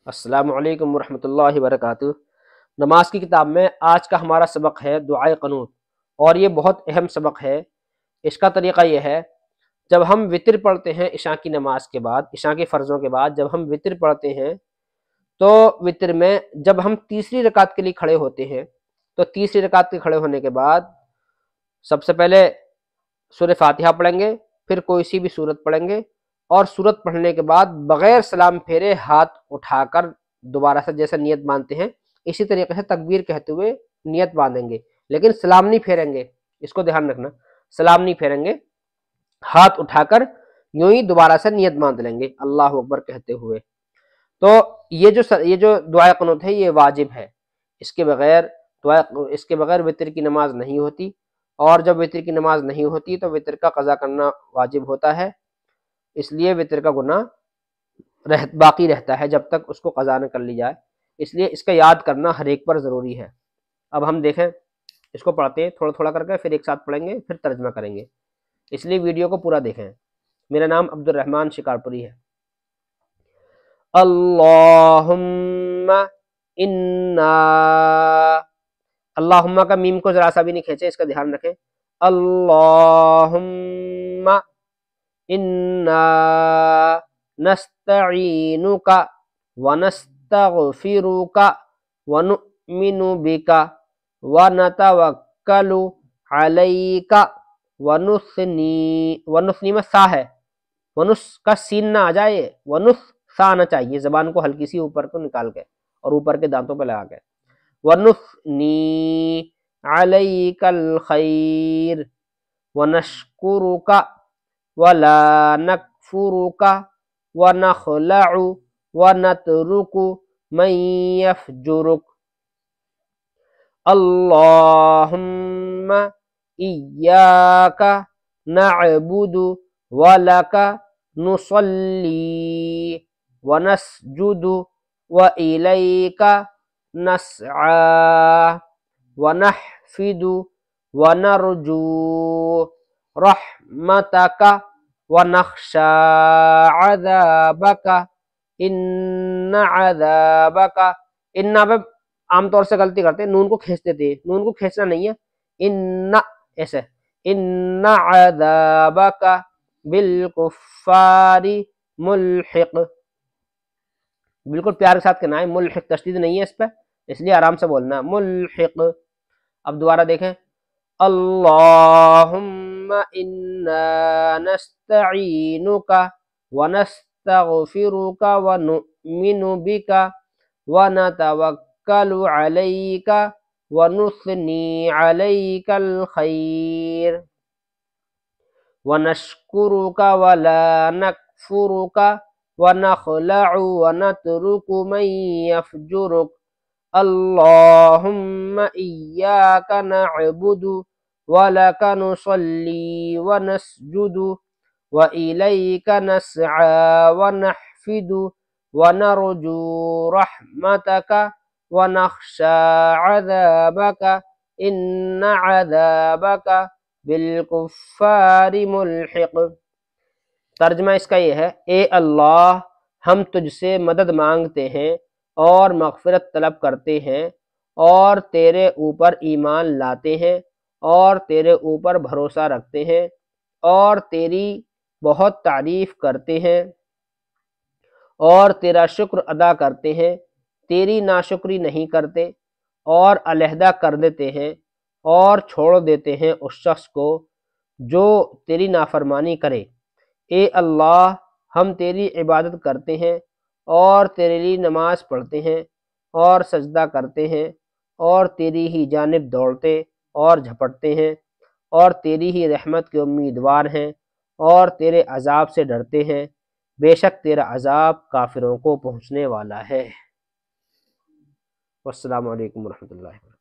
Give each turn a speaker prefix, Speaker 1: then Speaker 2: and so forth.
Speaker 1: السلام علیکم ورحمۃ اللہ وبرکاتہ۔ نماز کی کتاب میں آج کا ہمارا سبق ہے دعائے قنوت، اور یہ بہت اہم سبق ہے۔ اس کا طریقہ یہ ہے، جب ہم وتر پڑھتے ہیں عشاء کی نماز کے بعد، عشاء کے فرضوں کے بعد جب ہم وتر پڑھتے ہیں تو وتر میں جب ہم تیسری رکعت کے لیے کھڑے ہوتے ہیں تو تیسری رکعت کے کھڑے ہونے کے بعد سب سے پہلے سورہ فاتحہ پڑھیں گے، پھر کوئی سی بھی سورت پڑھیں گے، اور سورت پڑھنے کے بعد بغیر سلام پھیرے ہاتھ اٹھا کر دوبارہ سے جیسے نیت باندھتے ہیں اسی طریقے سے تکبیر کہتے ہوئے نیت باندھیں گے، لیکن سلام نہیں پھیریں گے۔ اس کو دھیان رکھنا، سلام نہیں پھیریں گے، ہاتھ اٹھا کر یوں ہی دوبارہ سے نیت باندھ لیں گے اللہ اکبر کہتے ہوئے۔ تو یہ جو دعائے قنوت ہے یہ واجب ہے، اس کے بغیر وتر کی نماز نہیں ہوتی، اور جب وتر کی نماز نہیں ہوتی تو وتر کا قضا کرنا واجب ہوتا ہے، اس لیے وتر کا گناہ باقی رہتا ہے جب تک اس کو قضا نہ کر لی جائے، اس لیے اس کا یاد کرنا ہر ایک پر ضروری ہے۔ اب ہم دیکھیں، اس کو پڑھتے ہیں تھوڑا تھوڑا کر کے، پھر ایک ساتھ پڑھیں گے، پھر ترجمہ کریں گے، اس لیے ویڈیو کو پورا دیکھیں۔ میرا نام عبد الرحمن شکارپوری ہے۔ اللہم انا، اللہم کا میم کو ذرا سا بھی نہیں کھینچے، اس کا دھیان رکھیں۔ اللہم انا نستعینک ونستغفرک ونؤمن بک ونتوکل علیک ونثنی میں سا ہے، ونس کا سین نہ آ جائے، ونس سا آنا چاہیے، زبان کو ہلکی سی اوپر کو نکال کے اور اوپر کے دانتوں پہ لگا کے، ونثنی علیک الخیر ونشکرک ولا نکفرک ونخلع ونترک من یفجرک اللہم ایاک نعبد ولک نصلی ونسجد وإلیک نسعی ونحفد ونرجو رحمتک ونخشى عذابک ان عذابک، ان پہ عام طور سے غلطی کرتے ہیں، نون کو کھینچ دیتے ہیں، نون کو کھینچنا نہیں ہے، ان ایسے، ان عذابک بالکفار ملحق، بالکل پیار کے ساتھ کہنا ہے، ملحق تشدید نہیں ہے اس پہ، اس لیے آرام سے بولنا ہے، ملحق۔ اب دوبارہ دیکھیں، اللہم انا نستعینک ونستغفرک ونؤمن بک ونتوکل علیک ونثنی علیک الخیر ونشکرک ولا نکفرک ونخلع ونترک من یفجرک اللہم ایاک نعبد ولک نصلی ونسجد وإلیک نسعی ونحفد ونرجو رحمتک ونخشى عذابک ان عذابک بالکفار ملحق۔ ترجمہ اس کا یہ ہے، اے اللہ، ہم تجھ سے مدد مانگتے ہیں اور مغفرت طلب کرتے ہیں، اور تیرے اوپر ایمان لاتے ہیں، اور تیرے اوپر بھروسہ رکھتے ہیں، اور تیری بہت تعریف کرتے ہیں، اور تیرا شکر ادا کرتے ہیں، تیری ناشکری نہیں کرتے، اور علیحدہ کر دیتے ہیں اور چھوڑ دیتے ہیں اس شخص کو جو تیری نافرمانی کرے۔ اے اللہ، ہم تیری عبادت کرتے ہیں اور تیرے لیے نماز پڑھتے ہیں اور سجدہ کرتے ہیں، اور تیری ہی جانب دوڑتے اور جھپٹتے ہیں، اور تیری ہی رحمت کے امیدوار ہیں، اور تیرے عذاب سے ڈرتے ہیں، بے شک تیرا عذاب کافروں کو پہنچنے والا ہے۔ والسلام علیکم ورحمۃ اللہ۔